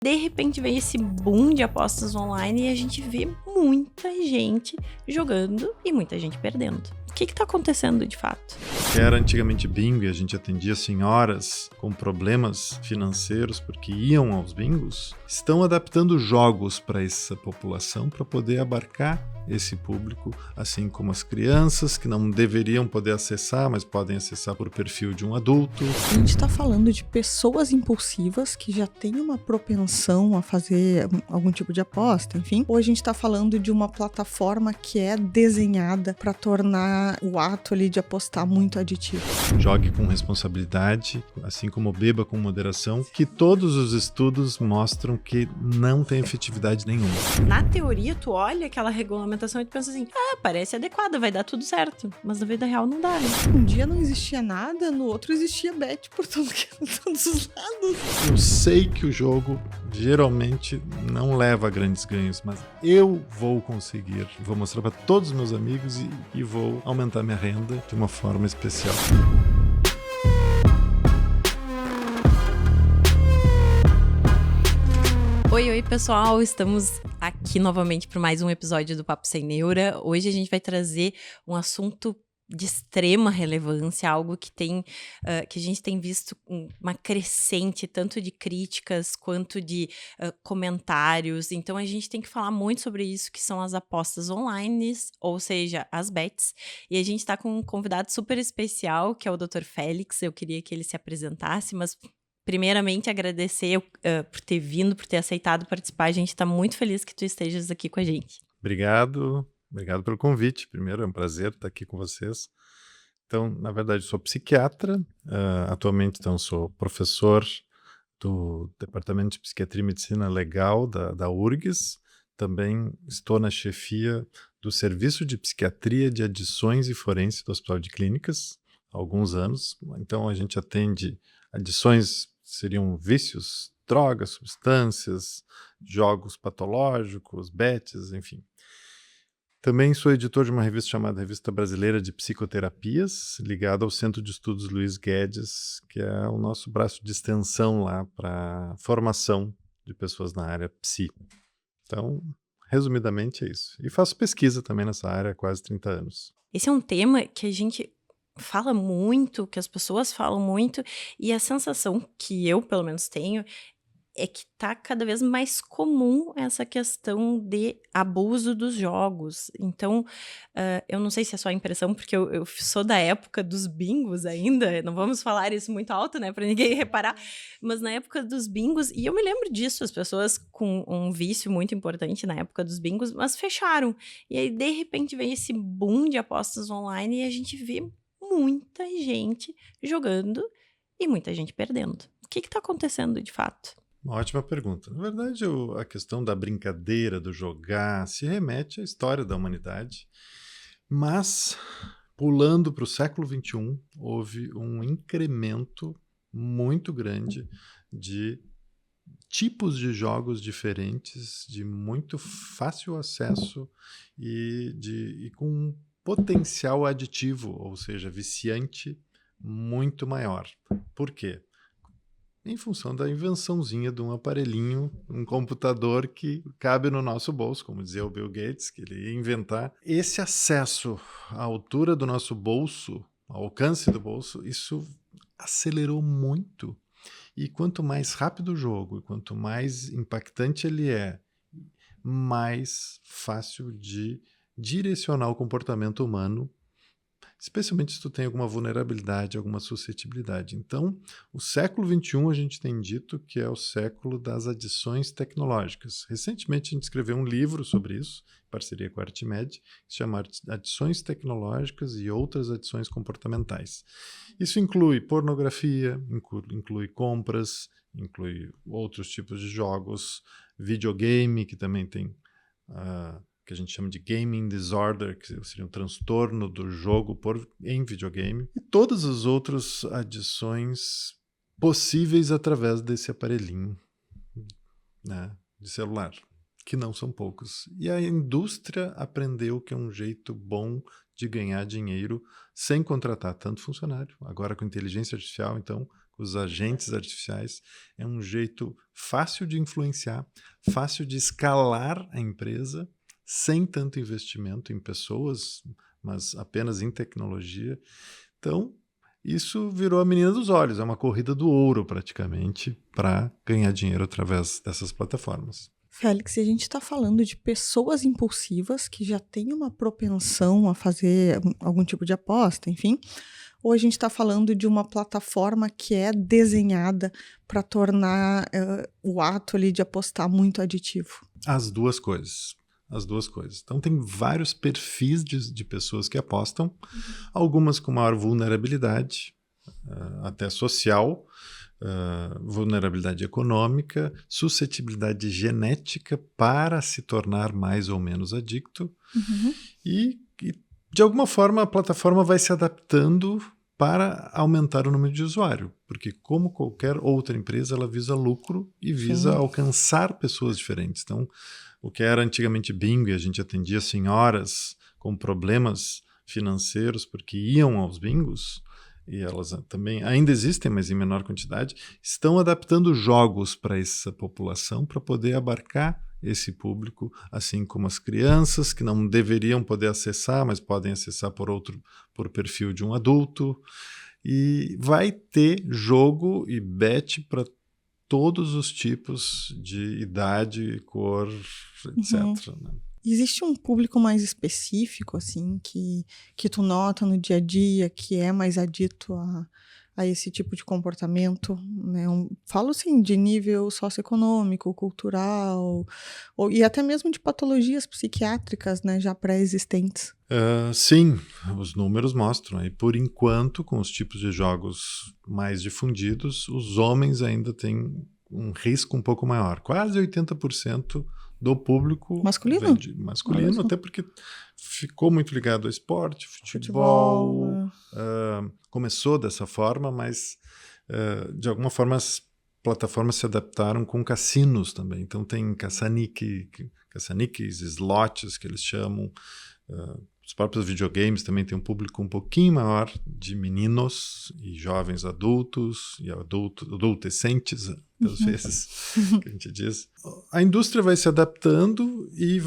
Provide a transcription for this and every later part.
De repente vem esse boom de apostas online e a gente vê muita gente jogando e muita gente perdendo. O que está acontecendo de fato? Era antigamente bingo e a gente atendia senhoras com problemas financeiros porque iam aos bingos, estão adaptando jogos para essa população para poder abarcar esse público, assim como as crianças que não deveriam poder acessar, mas podem acessar por perfil de um adulto. A gente está falando de pessoas impulsivas que já têm uma propensão a fazer algum tipo de aposta, enfim. Ou a gente está falando de uma plataforma que é desenhada para tornar o ato ali de apostar muito aditivo. Jogue com responsabilidade, assim como beba com moderação, que todos os estudos mostram que não tem efetividade nenhuma. Na teoria, tu olha aquela regulamentação e tu pensa assim, parece adequada, vai dar tudo certo. Mas na vida real não dá, né? Um dia não existia nada, no outro existia bet por todos os lados. Eu sei que o jogo geralmente não leva a grandes ganhos, mas eu vou conseguir. Vou mostrar para todos os meus amigos e vou aumentar minha renda de uma forma especial. Oi pessoal, estamos aqui novamente para mais um episódio do Papo Sem Neura. Hoje a gente vai trazer um assunto de extrema relevância, algo que que a gente tem visto uma crescente tanto de críticas quanto de comentários. Então a gente tem que falar muito sobre isso, que são as apostas online, ou seja, as bets. E a gente está com um convidado super especial, que é o Dr. Félix. Eu queria que ele se apresentasse, mas primeiramente, agradecer por ter vindo, por ter aceitado participar. A gente está muito feliz que tu estejas aqui com a gente. Obrigado pelo convite. Primeiro, é um prazer estar aqui com vocês. Então, na verdade, sou psiquiatra. Atualmente, então, sou professor do Departamento de Psiquiatria e Medicina Legal da URGS. Também estou na chefia do Serviço de Psiquiatria de Adições e Forense do Hospital de Clínicas há alguns anos. Então, a gente atende adições, seriam vícios, drogas, substâncias, jogos patológicos, bets, enfim. Também sou editor de uma revista chamada Revista Brasileira de Psicoterapias, ligada ao Centro de Estudos Luiz Guedes, que é o nosso braço de extensão lá para formação de pessoas na área psi. Então, resumidamente é isso. E faço pesquisa também nessa área há quase 30 anos. Esse é um tema que a gente fala muito, que as pessoas falam muito, e a sensação que eu, pelo menos, tenho é que tá cada vez mais comum essa questão de abuso dos jogos. Então, eu não sei se é só a impressão, porque eu sou da época dos bingos ainda, não vamos falar isso muito alto, né, pra ninguém reparar, mas na época dos bingos, e eu me lembro disso, as pessoas com um vício muito importante na época dos bingos, mas fecharam. E aí, de repente, vem esse boom de apostas online e a gente vê muita gente jogando e muita gente perdendo. O que tá acontecendo de fato? Uma ótima pergunta. Na verdade, a questão da brincadeira, do jogar, se remete à história da humanidade, mas, pulando para o século XXI, houve um incremento muito grande de tipos de jogos diferentes, de muito fácil acesso e com um potencial aditivo, ou seja, viciante, muito maior. Por quê? Em função da invençãozinha de um aparelhinho, um computador que cabe no nosso bolso, como dizia o Bill Gates, que ele ia inventar. Esse acesso à altura do nosso bolso, ao alcance do bolso, isso acelerou muito. E quanto mais rápido o jogo, e quanto mais impactante ele é, mais fácil de direcionar o comportamento humano, especialmente se tu tem alguma vulnerabilidade, alguma suscetibilidade. Então, o século XXI a gente tem dito que é o século das adições tecnológicas. Recentemente a gente escreveu um livro sobre isso, em parceria com a Artimed, que se chama Adições Tecnológicas e Outras Adições Comportamentais. Isso inclui pornografia, inclui compras, inclui outros tipos de jogos, videogame, que também tem que a gente chama de gaming disorder, que seria um transtorno do jogo em videogame, e todas as outras adições possíveis através desse aparelhinho, né, de celular, que não são poucos. E a indústria aprendeu que é um jeito bom de ganhar dinheiro sem contratar tanto funcionário. Agora com inteligência artificial, então, com os agentes artificiais, é um jeito fácil de influenciar, fácil de escalar a empresa, sem tanto investimento em pessoas, mas apenas em tecnologia. Então, isso virou a menina dos olhos, é uma corrida do ouro praticamente para ganhar dinheiro através dessas plataformas. Félix, a gente está falando de pessoas impulsivas que já têm uma propensão a fazer algum tipo de aposta, enfim. Ou a gente está falando de uma plataforma que é desenhada para tornar o ato ali de apostar muito aditivo? As duas coisas. As duas coisas. Então, tem vários perfis de pessoas que apostam, algumas com maior vulnerabilidade, até social, vulnerabilidade econômica, suscetibilidade genética para se tornar mais ou menos adicto. E, de alguma forma, a plataforma vai se adaptando para aumentar o número de usuário, porque como qualquer outra empresa, ela visa lucro e visa alcançar pessoas diferentes. Então, o que era antigamente bingo, e a gente atendia senhoras com problemas financeiros porque iam aos bingos, e elas também ainda existem, mas em menor quantidade, estão adaptando jogos para essa população para poder abarcar esse público, assim como as crianças que não deveriam poder acessar, mas podem acessar por perfil de um adulto. E vai ter jogo e bet para todos os tipos de idade, cor, etc. Né? Existe um público mais específico, assim, que tu nota no dia a dia, que é mais adito a esse tipo de comportamento, né? Falo, assim, de nível socioeconômico, cultural, e até mesmo de patologias psiquiátricas, né, já pré-existentes. Sim, os números mostram. E por enquanto, com os tipos de jogos mais difundidos, os homens ainda têm um risco um pouco maior. Quase 80% do público masculino, até porque ficou muito ligado ao esporte, futebol. Começou dessa forma, mas de alguma forma as plataformas se adaptaram com cassinos também. Então tem caça-níqueis, slots que eles chamam. Os próprios videogames também têm um público um pouquinho maior de meninos e jovens adultos e adolescentes, às vezes, que a gente diz. A indústria vai se adaptando e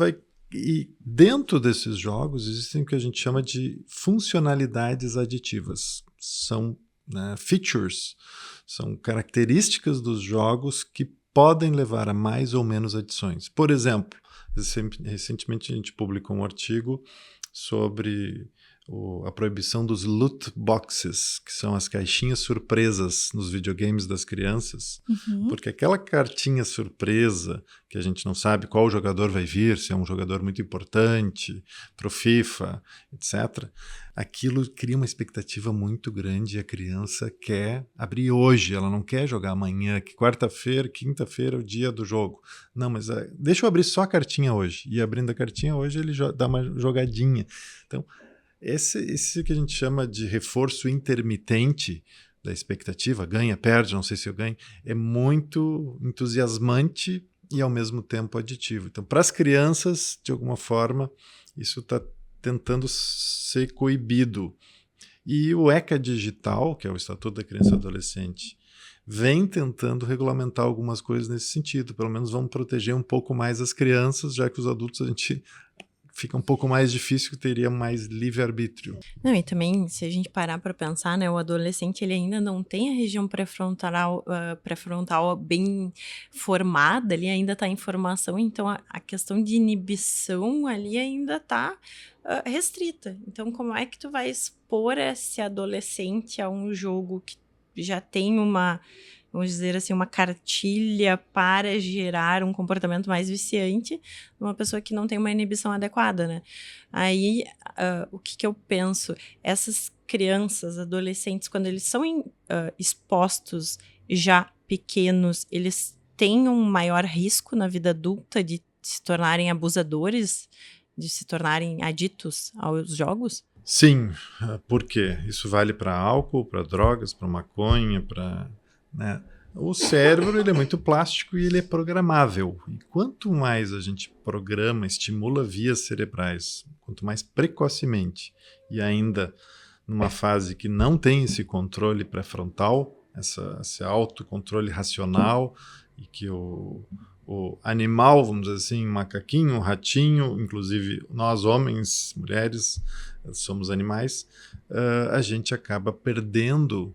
dentro desses jogos existem o que a gente chama de funcionalidades aditivas. São features, são características dos jogos que podem levar a mais ou menos adições. Por exemplo, recentemente a gente publicou um artigo sobre a proibição dos loot boxes, que são as caixinhas surpresas nos videogames das crianças, porque aquela cartinha surpresa, que a gente não sabe qual jogador vai vir, se é um jogador muito importante para o FIFA, etc., aquilo cria uma expectativa muito grande e a criança quer abrir hoje, ela não quer jogar amanhã, que quarta-feira, quinta-feira é o dia do jogo. Não, mas deixa eu abrir só a cartinha hoje. E abrindo a cartinha hoje, ele dá uma jogadinha. Então, esse que a gente chama de reforço intermitente da expectativa, ganha, perde, não sei se eu ganho, é muito entusiasmante e ao mesmo tempo aditivo. Então, para as crianças, de alguma forma, isso está tentando ser coibido. E o ECA Digital, que é o Estatuto da Criança e Adolescente, vem tentando regulamentar algumas coisas nesse sentido. Pelo menos vamos proteger um pouco mais as crianças, já que os adultos a gente fica um pouco mais difícil, que teria mais livre-arbítrio. Não, e também, se a gente parar para pensar, né, o adolescente ele ainda não tem a região pré-frontal bem formada, ele ainda está em formação, então a questão de inibição ali ainda está restrita. Então, como é que tu vai expor esse adolescente a um jogo que já tem uma, vamos dizer assim, uma cartilha para gerar um comportamento mais viciante numa pessoa que não tem uma inibição adequada, né? Aí, o que eu penso? Essas crianças, adolescentes, quando eles são expostos já pequenos, eles têm um maior risco na vida adulta de se tornarem abusadores, de se tornarem aditos aos jogos? Sim, por quê? Isso vale para álcool, para drogas, para maconha, para... né? O cérebro ele é muito plástico e ele é programável. E quanto mais a gente programa, estimula vias cerebrais, quanto mais precocemente, e ainda numa fase que não tem esse controle pré-frontal, esse autocontrole racional, e que o animal, vamos dizer assim, um macaquinho, um ratinho, inclusive nós homens, mulheres, somos animais, a gente acaba perdendo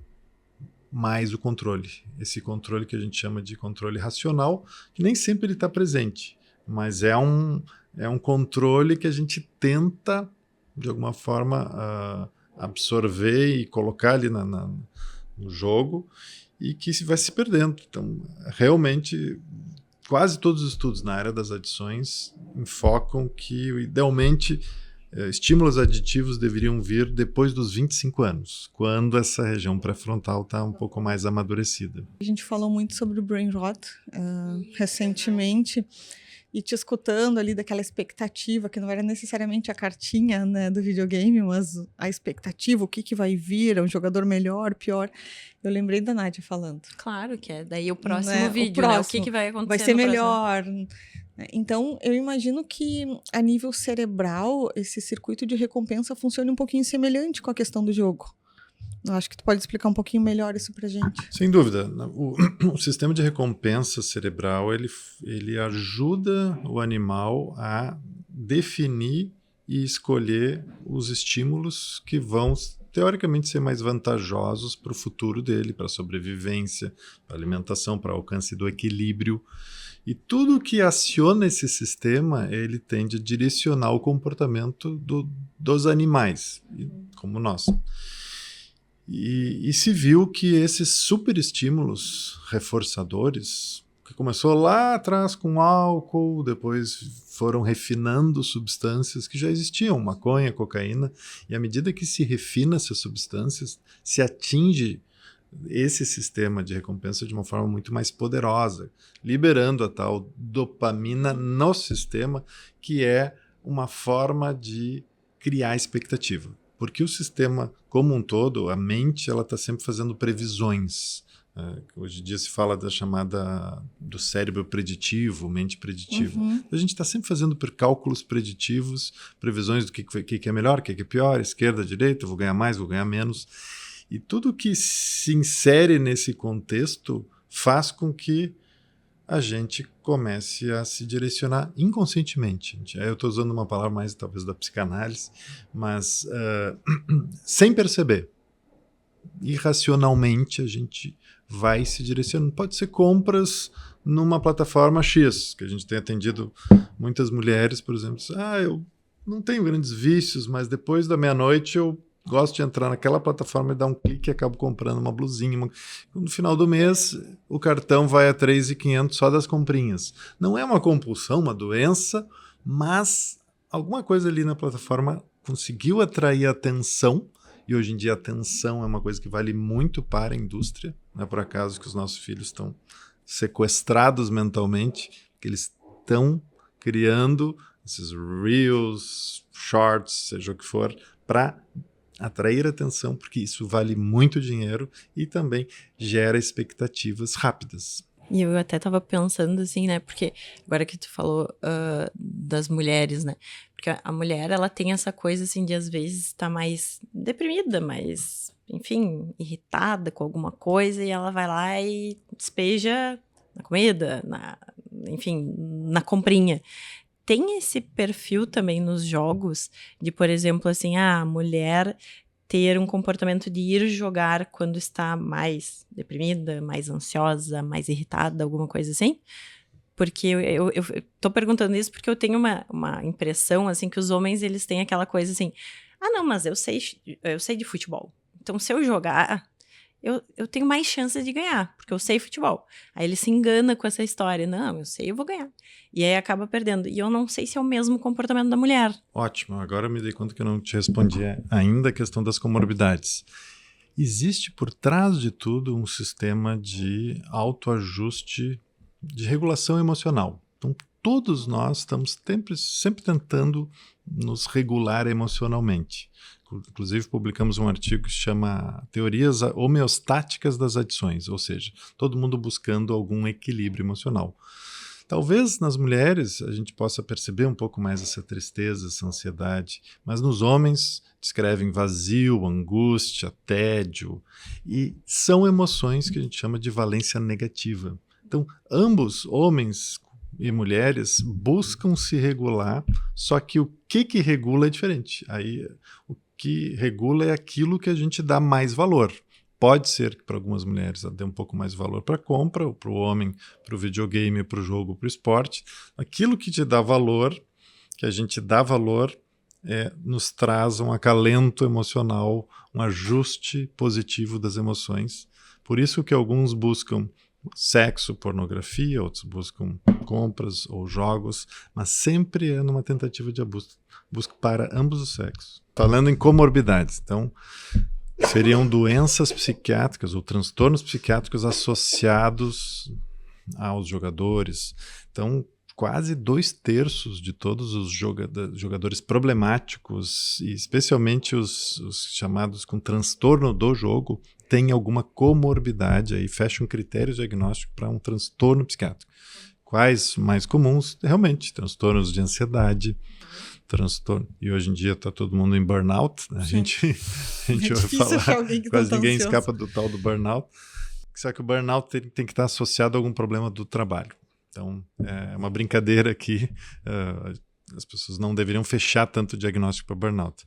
mais o controle. Esse controle que a gente chama de controle racional, que nem sempre ele está presente, mas é um controle que a gente tenta, de alguma forma, absorver e colocar ali no jogo, e que vai se perdendo. Então, realmente, quase todos os estudos na área das adições enfocam que, idealmente, estímulos aditivos deveriam vir depois dos 25 anos, quando essa região pré-frontal está um pouco mais amadurecida. A gente falou muito sobre o brain rot recentemente, e te escutando ali daquela expectativa, que não era necessariamente a cartinha, né, do videogame, mas a expectativa, o que vai vir, é um jogador melhor, pior. Eu lembrei da Nádia falando. Claro que é. Daí o próximo vídeo, o próximo, né? O que vai acontecer vai ser no melhor. Então, eu imagino que a nível cerebral, esse circuito de recompensa funcione um pouquinho semelhante com a questão do jogo. Eu acho que tu pode explicar um pouquinho melhor isso pra gente. Sem dúvida. O sistema de recompensa cerebral, ele ajuda o animal a definir e escolher os estímulos que vão, teoricamente, ser mais vantajosos para o futuro dele, para a sobrevivência, para a alimentação, para o alcance do equilíbrio. E tudo que aciona esse sistema, ele tende a direcionar o comportamento dos animais, como nós. E se viu que esses superestímulos reforçadores, que começou lá atrás com álcool, depois foram refinando substâncias que já existiam, maconha, cocaína, e à medida que se refina essas substâncias, se atinge esse sistema de recompensa de uma forma muito mais poderosa, liberando a tal dopamina no sistema, que é uma forma de criar expectativa. Porque o sistema como um todo, a mente, ela está sempre fazendo previsões. Hoje em dia se fala da chamada do cérebro preditivo, mente preditiva. Uhum. A gente está sempre fazendo cálculos preditivos, previsões do que é melhor, o que é pior, esquerda, direita, vou ganhar mais, vou ganhar menos. E tudo que se insere nesse contexto faz com que a gente comece a se direcionar inconscientemente. Eu estou usando uma palavra mais, talvez, da psicanálise, mas sem perceber. Irracionalmente, a gente vai se direcionando. Pode ser compras numa plataforma X, que a gente tem atendido muitas mulheres, por exemplo. Eu não tenho grandes vícios, mas depois da meia-noite eu gosto de entrar naquela plataforma e dar um clique e acabo comprando uma blusinha. No final do mês, o cartão vai a 3.500 só das comprinhas. Não é uma compulsão, uma doença, mas alguma coisa ali na plataforma conseguiu atrair a atenção, e hoje em dia a atenção é uma coisa que vale muito para a indústria. Não é por acaso que os nossos filhos estão sequestrados mentalmente, que eles estão criando esses reels, shorts, seja o que for, para atrair atenção, porque isso vale muito dinheiro e também gera expectativas rápidas. E eu até tava pensando assim, né, porque agora que tu falou das mulheres, né, porque a mulher, ela tem essa coisa assim de às vezes estar mais deprimida, mais, enfim, irritada com alguma coisa, e ela vai lá e despeja na comida, enfim, na comprinha. Tem esse perfil também nos jogos de, por exemplo, assim, a mulher ter um comportamento de ir jogar quando está mais deprimida, mais ansiosa, mais irritada, alguma coisa assim? Porque eu tô perguntando isso porque eu tenho uma impressão, assim, que os homens, eles têm aquela coisa assim, não, mas eu sei de futebol. Então, se eu jogar, eu tenho mais chance de ganhar, porque eu sei futebol. Aí ele se engana com essa história. Não, eu sei, eu vou ganhar. E aí acaba perdendo. E eu não sei se é o mesmo comportamento da mulher. Ótimo. Agora eu me dei conta que eu não te respondi ainda a questão das comorbidades. Existe por trás de tudo um sistema de autoajuste, de regulação emocional. Então, todos nós estamos sempre tentando nos regular emocionalmente. Inclusive, publicamos um artigo que se chama Teorias Homeostáticas das Adições, ou seja, todo mundo buscando algum equilíbrio emocional. Talvez nas mulheres a gente possa perceber um pouco mais essa tristeza, essa ansiedade, mas nos homens descrevem vazio, angústia, tédio, e são emoções que a gente chama de valência negativa. Então, ambos, homens e mulheres, buscam se regular, só que o que regula é diferente. Aí, o que regula é aquilo que a gente dá mais valor. Pode ser que para algumas mulheres ela dê um pouco mais valor para a compra, ou para o homem, para o videogame, para o jogo, para o esporte. Aquilo que te dá valor, que a gente dá valor, nos traz um acalento emocional, um ajuste positivo das emoções. Por isso que alguns buscam sexo, pornografia, outros buscam compras ou jogos, mas sempre é numa tentativa de busca para ambos os sexos. Falando em comorbidades, então, seriam doenças psiquiátricas ou transtornos psiquiátricos associados aos jogadores. Então, quase 2/3 de todos os jogadores problemáticos, e especialmente os chamados com transtorno do jogo, têm alguma comorbidade, aí fecham critérios diagnósticos para um transtorno psiquiátrico. Quais mais comuns? Realmente, transtornos de ansiedade, transtorno. E hoje em dia está todo mundo em burnout, né? A gente ouve falar, quase ninguém escapa do tal do burnout. Só que o burnout tem que estar associado a algum problema do trabalho. Então, é uma brincadeira aqui. As pessoas não deveriam fechar tanto o diagnóstico para burnout.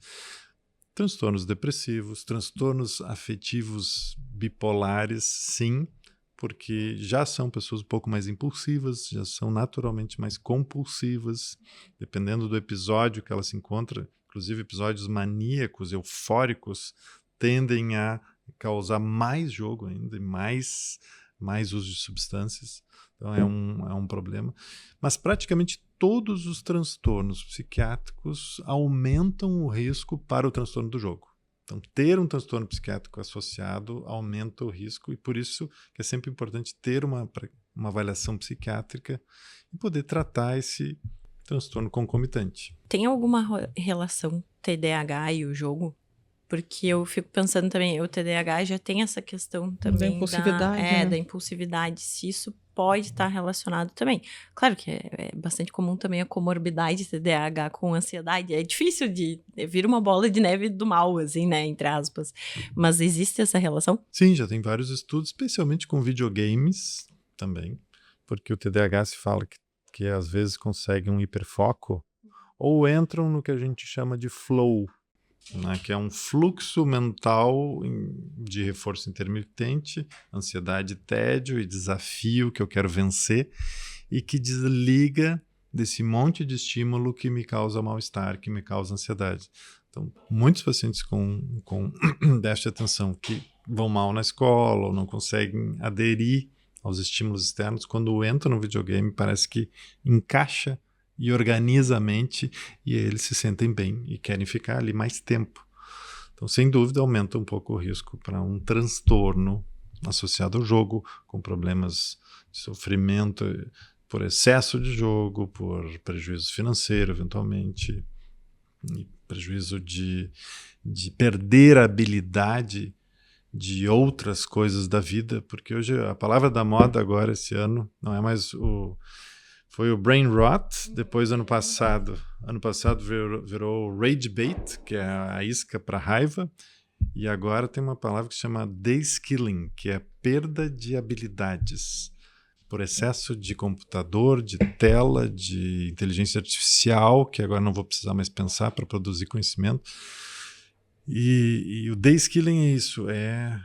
Transtornos depressivos, transtornos afetivos bipolares, sim, porque já são pessoas um pouco mais impulsivas, já são naturalmente mais compulsivas, dependendo do episódio que ela se encontra. Inclusive, episódios maníacos, eufóricos, tendem a causar mais jogo ainda, mais uso de substâncias. Então, é um problema. Mas praticamente todos os transtornos psiquiátricos aumentam o risco para o transtorno do jogo. Então, ter um transtorno psiquiátrico associado aumenta o risco, e por isso que é sempre importante ter uma avaliação psiquiátrica e poder tratar esse transtorno concomitante. Tem alguma relação TDAH e o jogo? Porque eu fico pensando também, o TDAH já tem essa questão também da impulsividade, né? da impulsividade, se isso pode estar relacionado também. Claro que é bastante comum também a comorbidade TDAH com ansiedade. É difícil vir uma bola de neve do mal, assim, né, entre aspas. Mas existe essa relação? Sim, já tem vários estudos, especialmente com videogames também, porque o TDAH se fala que às vezes consegue um hiperfoco ou entram no que a gente chama de flow, né, que é um fluxo mental de reforço intermitente, ansiedade, tédio e desafio que eu quero vencer, e que desliga desse monte de estímulo que me causa mal-estar, que me causa ansiedade. Então, muitos pacientes com déficit de atenção que vão mal na escola ou não conseguem aderir aos estímulos externos, quando entram no videogame, parece que encaixa e organiza a mente, e eles se sentem bem e querem ficar ali mais tempo. Então, sem dúvida, aumenta um pouco o risco para um transtorno associado ao jogo, com problemas de sofrimento por excesso de jogo, por prejuízo financeiro, eventualmente, e prejuízo de perder a habilidade de outras coisas da vida, porque hoje a palavra da moda agora, esse ano, não é mais foi o brain rot, depois ano passado virou rage bait, que é a isca para raiva, e agora tem uma palavra que se chama de-skilling, que é perda de habilidades, por excesso de computador, de tela, de inteligência artificial, que agora não vou precisar mais pensar para produzir conhecimento. E o de-skilling é isso,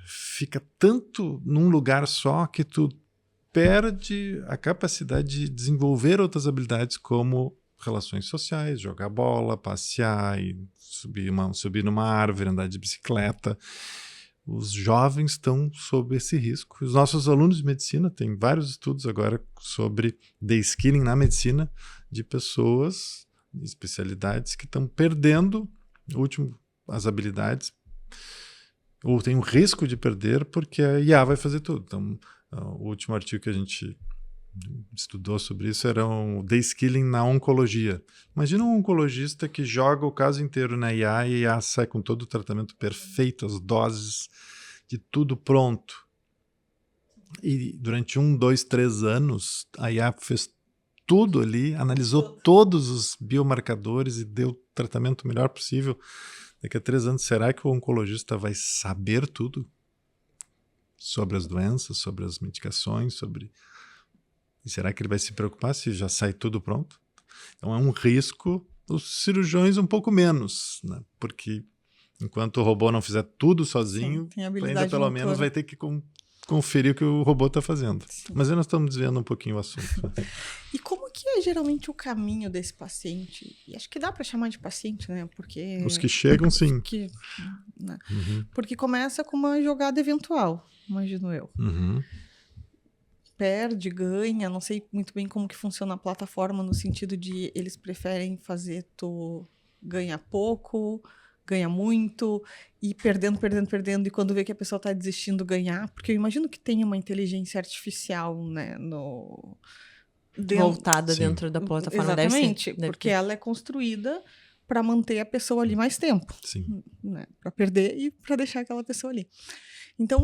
fica tanto num lugar só que tu perde a capacidade de desenvolver outras habilidades como relações sociais, jogar bola, passear, e subir numa árvore, andar de bicicleta. Os jovens estão sob esse risco. Os nossos alunos de medicina, tem vários estudos agora sobre de-skilling na medicina, de pessoas, de especialidades que estão perdendo as habilidades, ou tem o risco de perder porque a IA vai fazer tudo. Então, o último artigo que a gente estudou sobre isso era o de-skilling na oncologia. Imagina um oncologista que joga o caso inteiro na IA, e a IA sai com todo o tratamento perfeito, as doses, de tudo pronto. E durante 1, 2, 3 anos, a IA fez tudo ali, analisou todos os biomarcadores e deu o tratamento melhor possível. Daqui a 3 anos, será que o oncologista vai saber tudo sobre as doenças, sobre as medicações, E será que ele vai se preocupar se já sai tudo pronto? Então é um risco, os cirurgiões um pouco menos, né? Porque enquanto o robô não fizer tudo sozinho, tem ainda habilidade pelo motora. menos vai ter que conferir o que o robô está fazendo. Sim. Mas aí nós estamos desviando um pouquinho o assunto. E como que é geralmente o caminho desse paciente? E acho que dá para chamar de paciente, né? Porque... Os que chegam, sim. Né? Uhum. Porque começa com uma jogada eventual, imagino eu. Uhum. Perde, ganha, não sei muito bem como que funciona a plataforma, no sentido de eles preferem fazer tu ganhar pouco, ganha muito, e perdendo, e quando vê que a pessoa está desistindo, ganhar, porque eu imagino que tem uma inteligência artificial, né, Voltada Sim. dentro da plataforma. Exatamente, deve porque ter. ela é construída para manter a pessoa ali mais tempo, Sim. né, para perder e para deixar aquela pessoa ali. Então,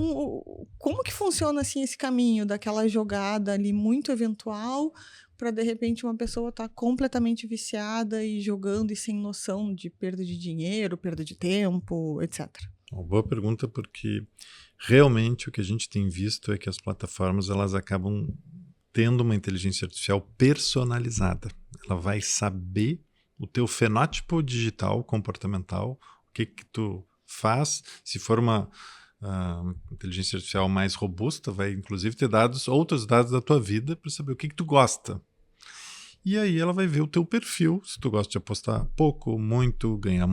como que funciona assim esse caminho daquela jogada ali muito eventual para de repente uma pessoa estar completamente viciada e jogando e sem noção de perda de dinheiro, perda de tempo, etc. Uma boa pergunta, porque realmente o que a gente tem visto é que as plataformas elas acabam tendo uma inteligência artificial personalizada. Ela vai saber o teu fenótipo digital, comportamental, o que tu faz. Se for uma inteligência artificial mais robusta, vai inclusive ter outros dados da tua vida para saber o que tu gosta. E aí ela vai ver o teu perfil, se tu gosta de apostar pouco, muito, ganhar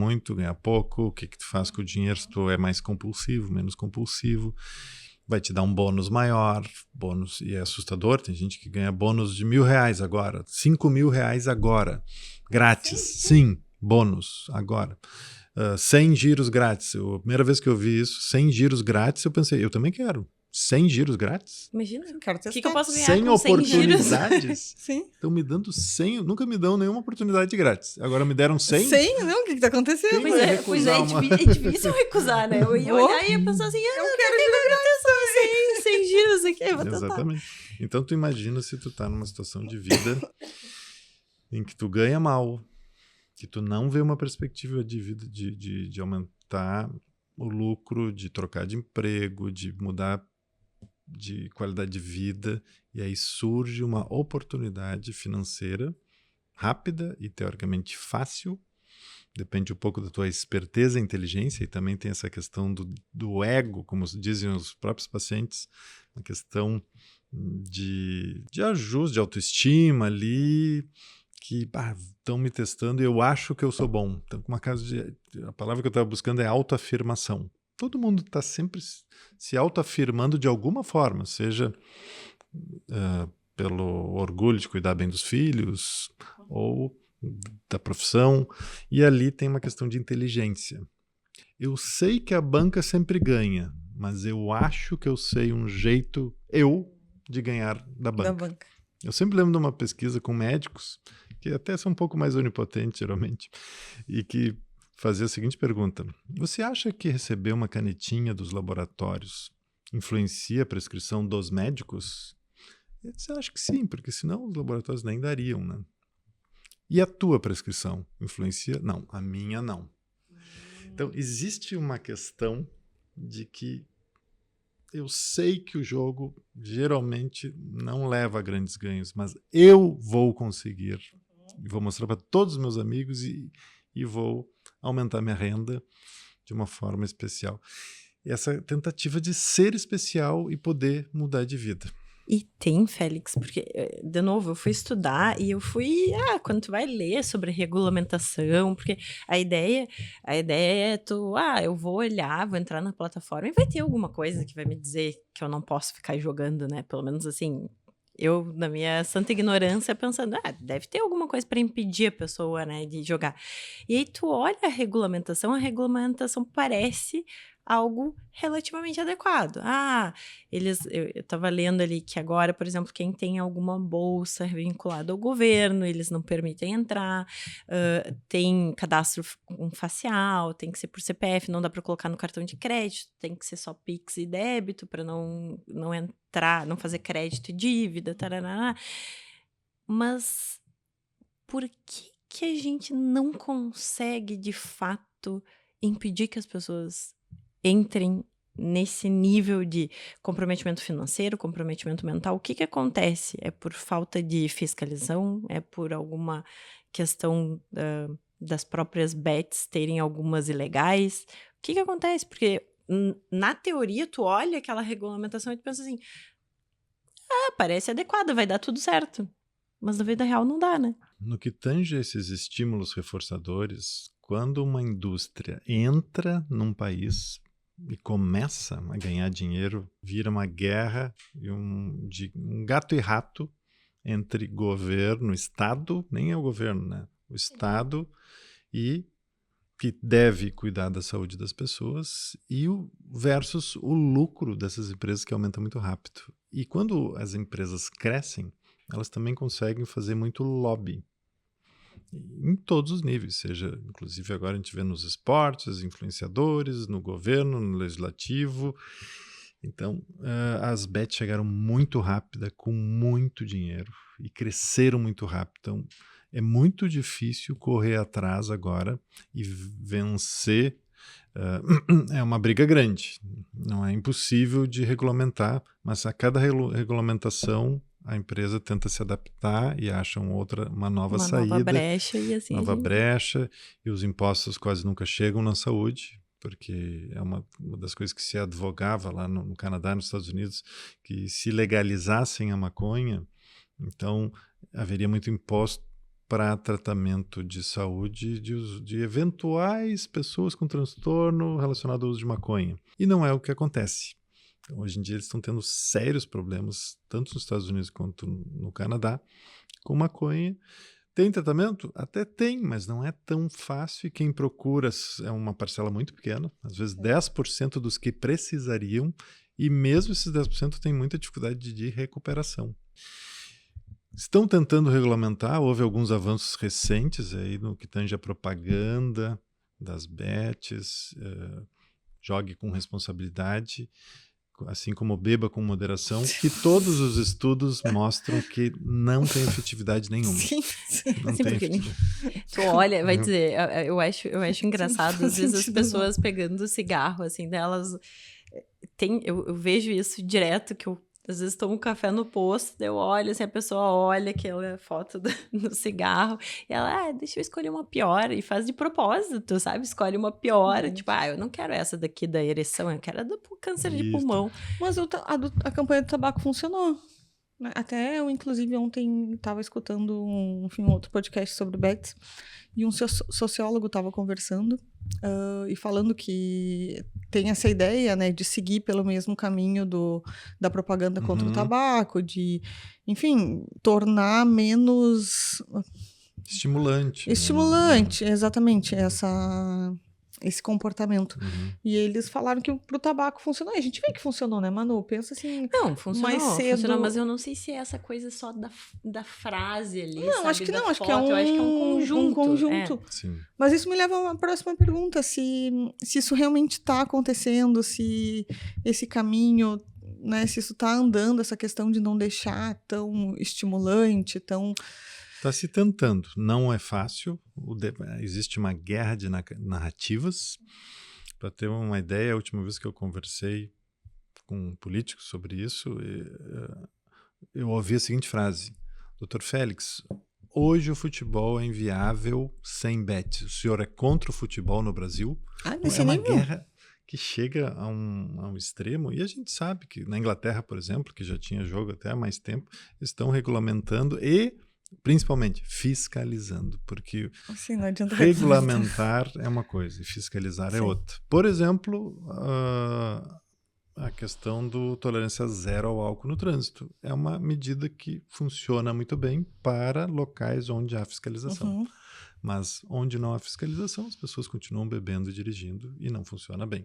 pouco, o que tu faz com o dinheiro, se tu é mais compulsivo, menos compulsivo. Vai te dar um bônus maior, bônus, e é assustador, tem gente que ganha bônus de R$1.000 agora, R$5.000 agora, grátis, sim, bônus agora. 100 giros grátis. A primeira vez que eu vi isso, 100 giros grátis, eu pensei, eu também quero. 100 giros grátis? Imagina, Quero o que eu posso ganhar 100 com 100 giros? oportunidades? Sim. Estão me dando 100, nunca me dão nenhuma oportunidade grátis. Agora me deram 100? 100? Não, o que está acontecendo? Quem Pois vai é, recusar uma? é difícil recusar, né? Eu ia olhar e ia pensar assim, Eu quero girar 100 giros aqui, vou tentar. Exatamente. Então tu imagina se tu tá numa situação de vida em que tu ganha mal, que tu não vê uma perspectiva de vida de aumentar o lucro, de trocar de emprego, de mudar de qualidade de vida, e aí surge uma oportunidade financeira rápida e teoricamente fácil, depende um pouco da tua esperteza e inteligência, e também tem essa questão do ego, como dizem os próprios pacientes, uma questão de ajuste, de autoestima ali, que estão me testando e eu acho que eu sou bom. Então, a palavra que eu estava buscando é autoafirmação. Todo mundo está sempre se autoafirmando de alguma forma, seja pelo orgulho de cuidar bem dos filhos ou da profissão, e ali tem uma questão de inteligência. Eu sei que a banca sempre ganha, mas eu acho que eu sei um jeito de ganhar da banca. Eu sempre lembro de uma pesquisa com médicos, que até são um pouco mais onipotentes, geralmente, e que fazia a seguinte pergunta: você acha que receber uma canetinha dos laboratórios influencia a prescrição dos médicos? Eu disse, acho que sim, porque senão os laboratórios nem dariam, né? E a tua prescrição influencia? Não, a minha não. Então, existe uma questão de que eu sei que o jogo geralmente não leva a grandes ganhos, mas eu vou conseguir. E vou mostrar para todos os meus amigos e vou aumentar minha renda de uma forma especial. E essa tentativa de ser especial e poder mudar de vida. E tem, Félix, porque, de novo, eu fui estudar e eu fui, quando tu vai ler sobre regulamentação, porque a ideia é eu vou olhar, vou entrar na plataforma e vai ter alguma coisa que vai me dizer que eu não posso ficar jogando, né? Pelo menos assim, eu, na minha santa ignorância, pensando, deve ter alguma coisa para impedir a pessoa, né, de jogar. E aí tu olha a regulamentação parece algo relativamente adequado. Eu estava lendo ali que agora, por exemplo, quem tem alguma bolsa vinculada ao governo, eles não permitem entrar, tem cadastro facial, tem que ser por CPF, não dá para colocar no cartão de crédito, tem que ser só Pix e débito para não entrar, não fazer crédito e dívida, tarará. Mas por que a gente não consegue, de fato, impedir que as pessoas entrem nesse nível de comprometimento financeiro, comprometimento mental? O que acontece? É por falta de fiscalização? É por alguma questão das próprias bets terem algumas ilegais? O que acontece? Porque na teoria tu olha aquela regulamentação e tu pensa assim, parece adequada, vai dar tudo certo. Mas na vida real não dá, né? No que tange a esses estímulos reforçadores, quando uma indústria entra num país e começa a ganhar dinheiro, vira uma guerra e um gato e rato entre governo, Estado, nem é o governo, né? O Estado e que deve cuidar da saúde das pessoas e versus o lucro dessas empresas que aumenta muito rápido. E quando as empresas crescem, elas também conseguem fazer muito lobby em todos os níveis, seja, inclusive agora a gente vê nos esportes, influenciadores, no governo, no legislativo. Então, as bets chegaram muito rápida, com muito dinheiro, e cresceram muito rápido. Então, é muito difícil correr atrás agora e vencer. É uma briga grande. Não é impossível de regulamentar, mas a cada regulamentação a empresa tenta se adaptar e acha uma nova Uma saída. nova brecha e assim Nova a gente... brecha, e os impostos quase nunca chegam na saúde, porque é uma das coisas que se advogava lá no Canadá, nos Estados Unidos, que se legalizassem a maconha, então haveria muito imposto para tratamento de saúde de eventuais pessoas com transtorno relacionado ao uso de maconha. E não é o que acontece. Então, hoje em dia eles estão tendo sérios problemas, tanto nos Estados Unidos quanto no Canadá, com maconha. Tem tratamento? Até tem, mas não é tão fácil e quem procura é uma parcela muito pequena, às vezes 10% dos que precisariam, e mesmo esses 10% têm muita dificuldade de recuperação. Estão tentando regulamentar, houve alguns avanços recentes aí no que tange a propaganda das bets, jogue com responsabilidade, assim como beba com moderação, que todos os estudos mostram que não tem efetividade nenhuma. Sim, Não Sim, tem porque efetividade. tu olha, vai dizer, eu acho engraçado, faz às vezes as sentido, pessoas pegando cigarro, assim, delas, eu vejo isso direto, que eu às vezes tomo café no posto, daí eu olho, assim, a pessoa olha aquela foto no cigarro, e ela, deixa eu escolher uma pior, e faz de propósito, sabe? Escolhe uma pior, tipo, eu não quero essa daqui da ereção, eu quero a do câncer de Isso. pulmão. Mas a campanha do tabaco funcionou. Né? Até eu, inclusive, ontem estava escutando um outro podcast sobre bets e um sociólogo estava conversando e falando que tem essa ideia, né, de seguir pelo mesmo caminho da propaganda contra o tabaco, de, enfim, tornar menos... Estimulante. Estimulante, exatamente, esse comportamento. Uhum. E eles falaram que pro tabaco funcionou. E a gente vê que funcionou, né, Manu? Pensa assim, Não, funcionou, mais cedo... funcionou, mas eu não sei se é essa coisa só da frase ali, Não, sabe? acho que da não, acho foto, que é eu acho que é um conjunto. um conjunto. Sim. Mas isso me leva a uma próxima pergunta, se isso realmente está acontecendo, se esse caminho, né, se isso está andando, essa questão de não deixar tão estimulante, tão... Está se tentando. Não é fácil. Existe uma guerra de narrativas. Para ter uma ideia, a última vez que eu conversei com um político sobre isso, eu ouvi a seguinte frase: Dr. Félix, hoje o futebol é inviável sem bet. O senhor é contra o futebol no Brasil? nesse É uma nível? guerra que chega a um extremo, e a gente sabe que na Inglaterra, por exemplo, que já tinha jogo até há mais tempo, estão regulamentando e principalmente fiscalizando, porque Assim, não adianta regulamentar é uma coisa e fiscalizar é outra. Por exemplo, a questão do tolerância zero ao álcool no trânsito é uma medida que funciona muito bem para locais onde há fiscalização. Mas onde não há fiscalização, as pessoas continuam bebendo e dirigindo e não funciona bem.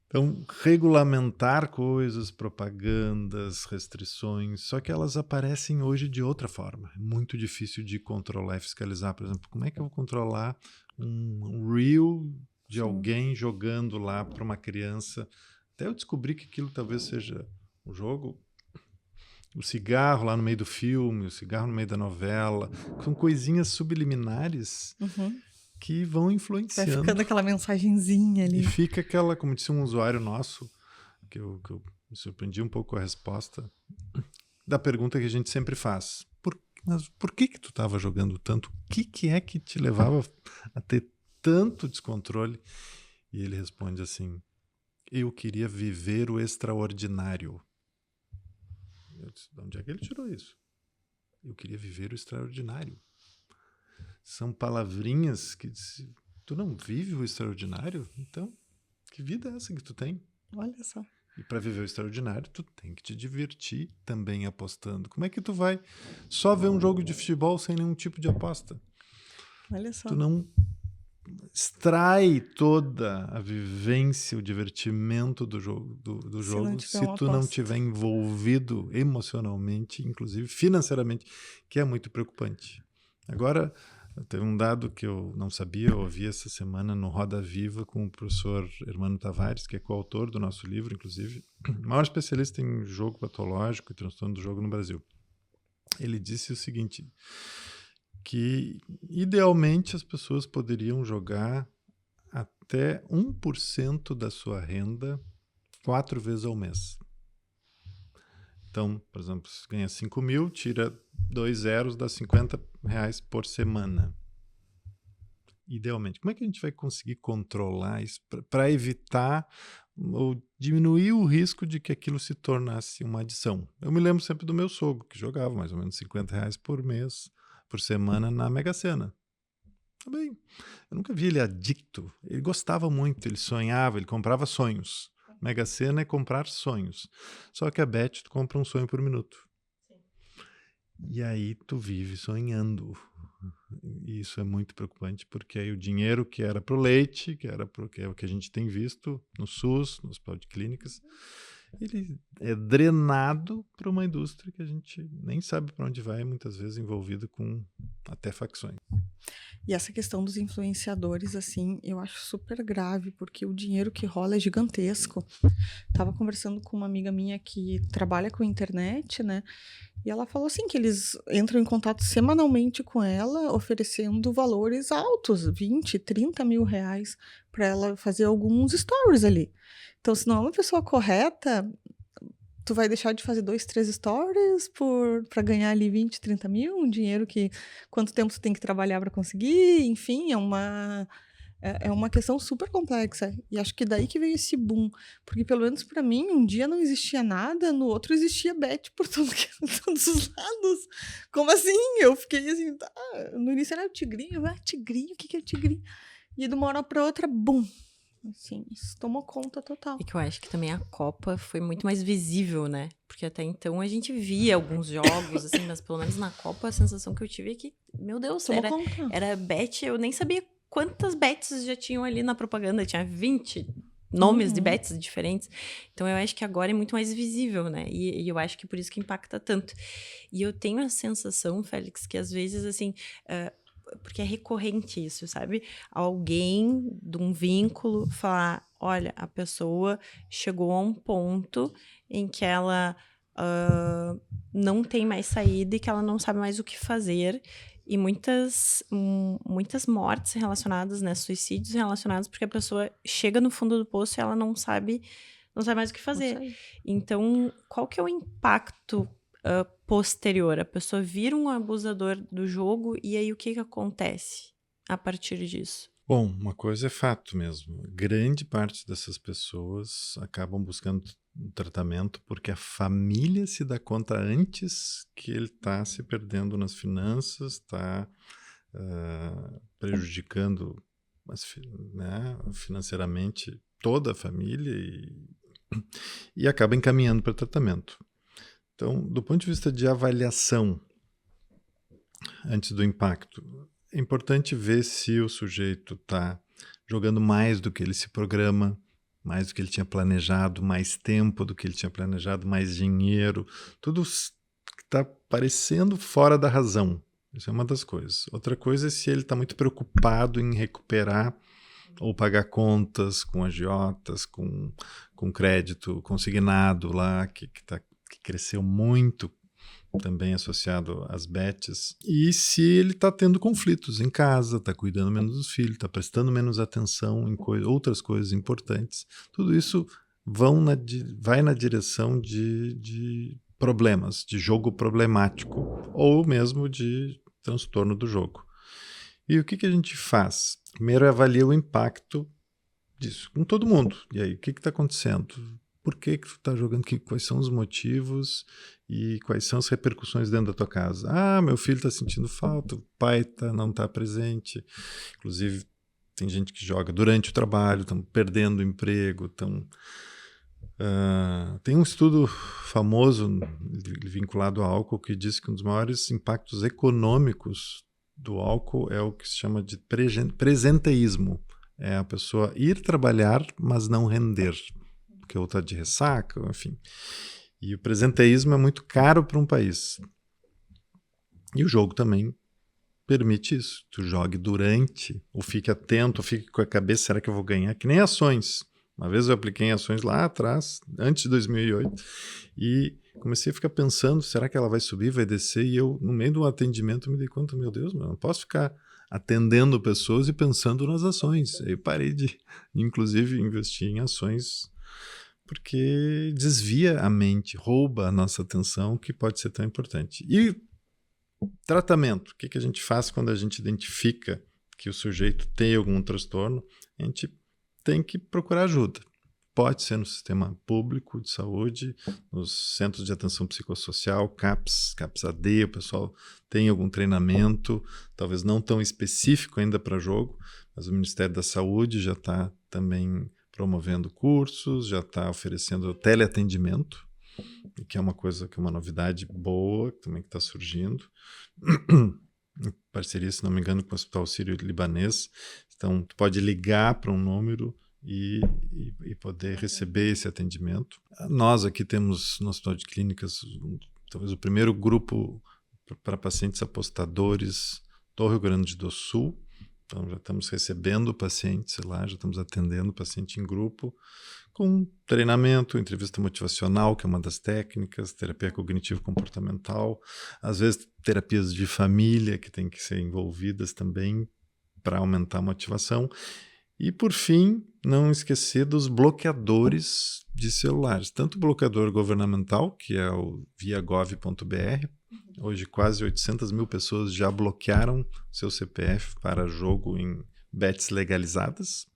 Então, regulamentar coisas, propagandas, restrições, só que elas aparecem hoje de outra forma. É muito difícil de controlar e fiscalizar. Por exemplo, como é que eu vou controlar um reel de alguém jogando lá para uma criança? Até eu descobrir que aquilo talvez seja um jogo, o cigarro lá no meio do filme, o cigarro no meio da novela. São coisinhas subliminares que vão Vai influenciando. ficando aquela mensagenzinha ali. E fica aquela, como disse um usuário nosso, que eu me surpreendi um pouco com a resposta, da pergunta que a gente sempre faz. Mas por que tu estava jogando tanto? O que é que te levava a ter tanto descontrole? E ele responde assim: eu queria viver o extraordinário. Eu disse, de onde é que ele tirou isso? Eu queria viver o extraordinário. São palavrinhas que tu não vive o extraordinário? Então, que vida é essa que tu tem? Olha só. E para viver o extraordinário, tu tem que te divertir também apostando. Como é que tu vai só ver um jogo de futebol sem nenhum tipo de aposta? Olha só. Tu não extrai toda a vivência, o divertimento do jogo, se tu não tiver envolvido emocionalmente, inclusive financeiramente, que é muito preocupante. Agora, teve um dado que eu não sabia, eu ouvi essa semana no Roda Viva com o professor Hermano Tavares, que é coautor do nosso livro, inclusive, maior especialista em jogo patológico e transtorno do jogo no Brasil. Ele disse o seguinte, que idealmente as pessoas poderiam jogar até 1% da sua renda 4 vezes ao mês. Então, por exemplo, se ganha 5 mil, tira 2 zeros, dá R$50 por semana. Idealmente. Como é que a gente vai conseguir controlar isso para evitar ou diminuir o risco de que aquilo se tornasse uma adição? Eu me lembro sempre do meu sogro, que jogava mais ou menos R$50 por mês, por semana, na Mega Sena. Também, eu nunca vi ele adicto. Ele gostava muito, ele sonhava, ele comprava sonhos. Mega Sena é comprar sonhos. Só que a Bet, tu compra um sonho por minuto. E aí tu vive sonhando. E isso é muito preocupante, porque aí o dinheiro que era pro leite, que é o que a gente tem visto no SUS, nos hospitais de clínicas, ele é drenado para uma indústria que a gente nem sabe para onde vai, muitas vezes envolvida com até facções. E essa questão dos influenciadores, assim, eu acho super grave, porque o dinheiro que rola é gigantesco. Tava conversando com uma amiga minha que trabalha com internet, né? E ela falou assim que eles entram em contato semanalmente com ela, oferecendo valores altos, 20, 30 mil reais, para ela fazer alguns stories ali. Então, se não é uma pessoa correta, tu vai deixar de fazer 2, 3 stories para ganhar ali 20, 30 mil, um dinheiro que quanto tempo tu tem que trabalhar para conseguir, enfim, é uma questão super complexa. E acho que daí que veio esse boom. Porque, pelo menos para mim, um dia não existia nada, no outro existia bet por todos os lados. Como assim? Eu fiquei assim, tá. No início era o tigrinho, tigrinho, o que é o tigrinho? E de uma hora para outra, bum. Assim, isso tomou conta total. E que eu acho que também a Copa foi muito mais visível, né? Porque até então a gente via alguns jogos, assim, mas pelo menos na Copa a sensação que eu tive é que, meu Deus, era bet, eu nem sabia quantas bets já tinham ali na propaganda, tinha 20 nomes de bets diferentes. Então eu acho que agora é muito mais visível, né? E eu acho que por isso que impacta tanto. E eu tenho a sensação, Félix, que às vezes, assim... porque é recorrente isso, sabe? Alguém de um vínculo falar, olha, a pessoa chegou a um ponto em que ela não tem mais saída e que ela não sabe mais o que fazer. E muitas mortes relacionadas, né? Suicídios relacionados porque a pessoa chega no fundo do poço e ela não sabe mais o que fazer. Então, qual que é o impacto posterior? A pessoa vira um abusador do jogo e aí o que acontece a partir disso? Bom, uma coisa é fato mesmo. Grande parte dessas pessoas acabam buscando um tratamento porque a família se dá conta antes que ele está se perdendo nas finanças, está prejudicando né, financeiramente toda a família e acaba encaminhando para tratamento. Então, do ponto de vista de avaliação, antes do impacto, é importante ver se o sujeito está jogando mais do que ele se programa, mais do que ele tinha planejado, mais tempo do que ele tinha planejado, mais dinheiro, tudo está parecendo fora da razão. Isso é uma das coisas. Outra coisa é se ele está muito preocupado em recuperar ou pagar contas com agiotas, com crédito consignado lá, que cresceu muito também associado às bets, e se ele está tendo conflitos em casa, está cuidando menos dos filhos, está prestando menos atenção em outras coisas importantes. Tudo isso vai na direção de problemas, de jogo problemático, ou mesmo de transtorno do jogo. E o que a gente faz? Primeiro avalia o impacto disso com todo mundo. E aí, o que está acontecendo? Por que tu está jogando? Quais são os motivos e quais são as repercussões dentro da tua casa? Ah, meu filho está sentindo falta, o pai não está presente. Inclusive, tem gente que joga durante o trabalho, estão perdendo o emprego, tem um estudo famoso vinculado ao álcool que diz que um dos maiores impactos econômicos do álcool é o que se chama de presenteísmo. É a pessoa ir trabalhar, mas não render, porque ou está de ressaca, enfim. E o presenteísmo é muito caro para um país. E o jogo também permite isso. Tu jogue durante, ou fique atento, ou fique com a cabeça, será que eu vou ganhar? Que nem ações. Uma vez eu apliquei em ações lá atrás, antes de 2008, e comecei a ficar pensando, será que ela vai subir, vai descer? E eu, no meio de um atendimento, me dei conta, meu Deus, eu não posso ficar atendendo pessoas e pensando nas ações. Aí eu parei de, inclusive, investir em ações, porque desvia a mente, rouba a nossa atenção, que pode ser tão importante. E tratamento, o que a gente faz quando a gente identifica que o sujeito tem algum transtorno? A gente tem que procurar ajuda. Pode ser no sistema público de saúde, nos centros de atenção psicossocial, CAPS-AD, o pessoal tem algum treinamento, talvez não tão específico ainda para jogo, mas o Ministério da Saúde já está também promovendo cursos, já está oferecendo teleatendimento, que é uma coisa que é uma novidade boa, também que está surgindo. Em parceria, se não me engano, com o Hospital Sírio-Libanês. Então, tu pode ligar para um número e poder receber esse atendimento. Nós aqui temos no Hospital de Clínicas talvez o primeiro grupo para pacientes apostadores do Rio Grande do Sul. Então já estamos recebendo pacientes lá, já estamos atendendo paciente em grupo, com treinamento, entrevista motivacional, que é uma das técnicas, terapia cognitivo-comportamental, às vezes terapias de família que têm que ser envolvidas também para aumentar a motivação. E, por fim, não esquecer dos bloqueadores de celulares. Tanto o bloqueador governamental, que é o viagov.br, hoje quase 800 mil pessoas já bloquearam seu CPF para jogo em bets legalizadas.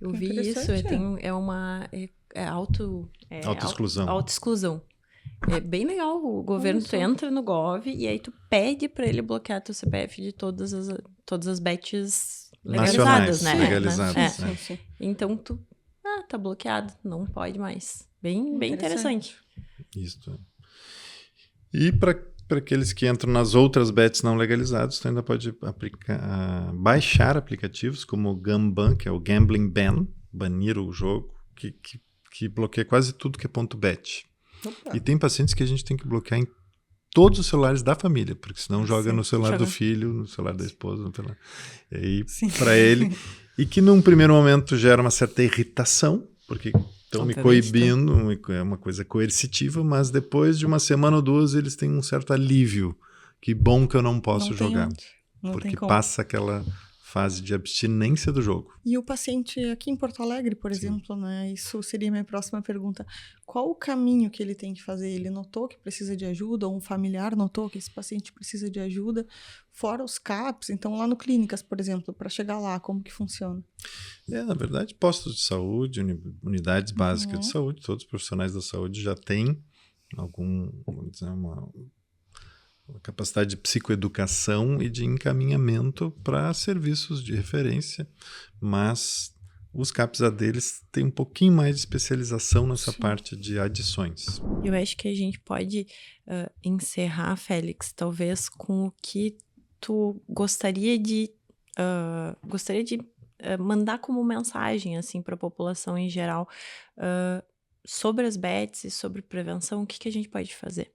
Eu vi isso, autoexclusão. Autoexclusão. É bem legal, o governo tu entra no Gov e aí tu pede para ele bloquear teu CPF de todas as bets legalizadas, né? Legalizadas, Sim. Então tu, tá bloqueado, não pode mais. Bem interessante. Isso. E para aqueles que entram nas outras bets não legalizadas, tu ainda pode baixar aplicativos como o Gamban, que é o Gambling Ban, banir o jogo, que bloqueia quase tudo que é .bet. Opa. E tem pacientes que a gente tem que bloquear em todos os celulares da família, porque senão joga no celular do filho, no celular da esposa, no celular. E aí, para ele, e que num primeiro momento gera uma certa irritação, porque estão me coibindo, é uma coisa coercitiva, mas depois de uma semana ou duas eles têm um certo alívio. Que bom que eu não posso jogar, porque passa aquela fase de abstinência do jogo. E o paciente aqui em Porto Alegre, por exemplo, né? Isso seria minha próxima pergunta. Qual o caminho que ele tem que fazer? Ele notou que precisa de ajuda, ou um familiar notou que esse paciente precisa de ajuda, fora os CAPs, então lá no Clínicas, por exemplo, para chegar lá, como que funciona? Na verdade, postos de saúde, unidades básicas de saúde, todos os profissionais da saúde já têm uma capacidade de psicoeducação e de encaminhamento para serviços de referência, mas os CAPS-A deles têm um pouquinho mais de especialização nessa parte de adições. Eu acho que a gente pode encerrar, Félix, talvez com o que tu gostaria de mandar como mensagem assim, para a população em geral sobre as bets e sobre prevenção. O que a gente pode fazer?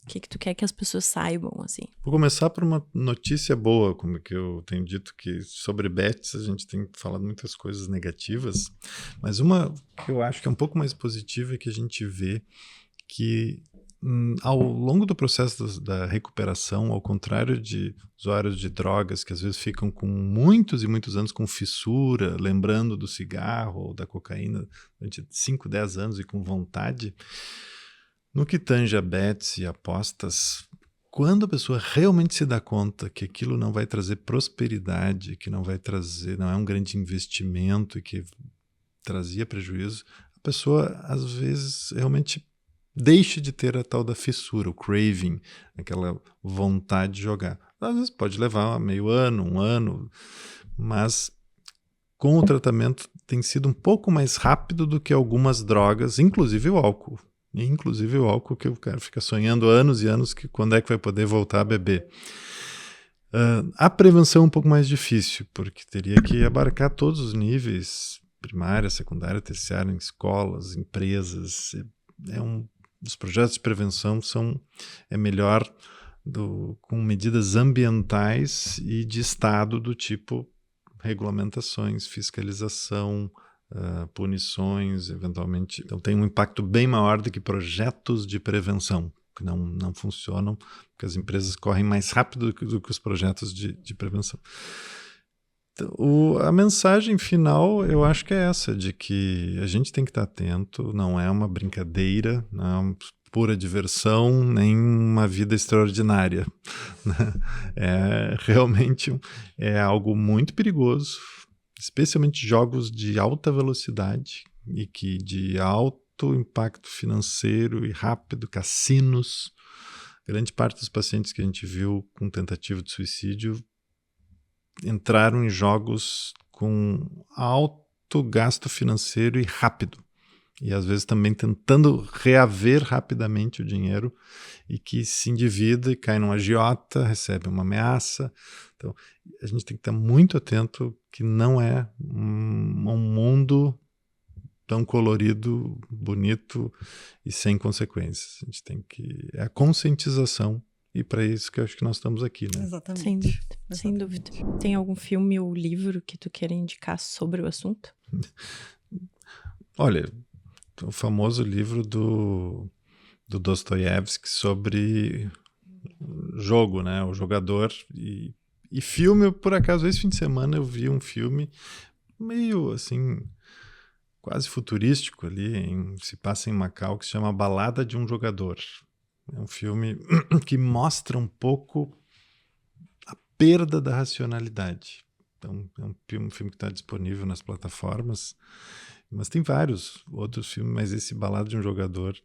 O que tu quer que as pessoas saibam, assim? Vou começar por uma notícia boa, como que eu tenho dito que sobre bets a gente tem falado muitas coisas negativas, mas uma que eu acho que é um pouco mais positiva é que a gente vê que ao longo do processo da recuperação, ao contrário de usuários de drogas que às vezes ficam com muitos e muitos anos com fissura, lembrando do cigarro ou da cocaína durante 5, 10 anos e com vontade, no que tange a bets e apostas, quando a pessoa realmente se dá conta que aquilo não vai trazer prosperidade, que não é um grande investimento e que trazia prejuízo, a pessoa às vezes realmente deixa de ter a tal da fissura, o craving, aquela vontade de jogar. Às vezes pode levar meio ano, 1 ano, mas com o tratamento tem sido um pouco mais rápido do que algumas drogas, inclusive o álcool. Inclusive o álcool, que o cara fica sonhando anos e anos que quando é que vai poder voltar a beber. A prevenção é um pouco mais difícil, porque teria que abarcar todos os primária, secundária, terciária, em escolas, empresas. Os projetos de prevenção é melhor com medidas ambientais e de Estado do tipo regulamentações, fiscalização, punições, eventualmente. Então tem um impacto bem maior do que projetos de prevenção, que não funcionam, porque as empresas correm mais rápido do que os projetos de prevenção. Então, a mensagem final, eu acho que é essa, de que a gente tem que estar atento, não é uma brincadeira, não é uma pura diversão, nem uma vida extraordinária. Realmente é algo muito perigoso, especialmente jogos de alta velocidade e que de alto impacto financeiro e rápido, cassinos. Grande parte dos pacientes que a gente viu com tentativa de suicídio entraram em jogos com alto gasto financeiro e rápido. E às vezes também tentando reaver rapidamente o dinheiro e que se endivida e cai numa agiota, recebe uma ameaça. Então, a gente tem que estar muito atento que não é um mundo tão colorido, bonito e sem consequências. A gente tem que... É a conscientização e para isso que eu acho que nós estamos aqui, né? Exatamente. Sem dúvida, sem dúvida. Tem algum filme ou livro que tu queira indicar sobre o assunto? Olha, o famoso livro do Dostoiévski sobre jogo, né? O jogador. E filme, por acaso, esse fim de semana eu vi um filme meio assim, quase futurístico ali, se passa em Macau, que se chama Balada de um Jogador. É um filme que mostra um pouco a perda da racionalidade. Então, é um filme que está disponível nas plataformas, mas tem vários outros filmes, mas esse Balada de um Jogador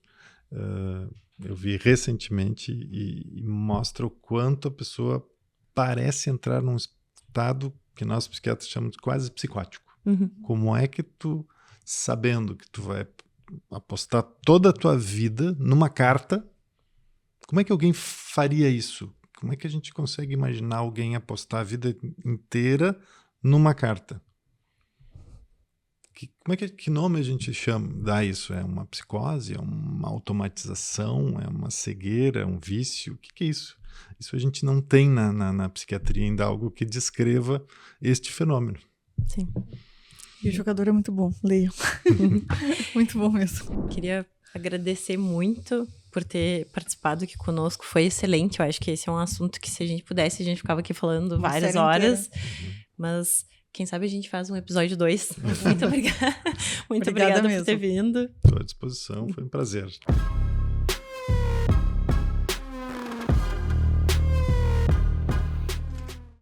eu vi recentemente e mostra o quanto a pessoa parece entrar num estado que nós psiquiatras chamamos de quase psicótico. Uhum. Como é que tu, sabendo que tu vai apostar toda a tua vida numa carta, como é que alguém faria isso? Como é que a gente consegue imaginar alguém apostar a vida inteira numa carta? Que nome a gente dá isso? É uma psicose? É uma automatização? É uma cegueira? É um vício? O que é isso? Isso a gente não tem na psiquiatria ainda algo que descreva este fenômeno. Sim. E o jogador é muito bom, leiam. Muito bom mesmo. Queria agradecer muito por ter participado aqui conosco, foi excelente. Eu acho que esse é um assunto que, se a gente pudesse, a gente ficava aqui falando várias horas. Mas quem sabe a gente faz um episódio 2. Muito obrigada. Muito obrigada por ter vindo. Estou à disposição, foi um prazer.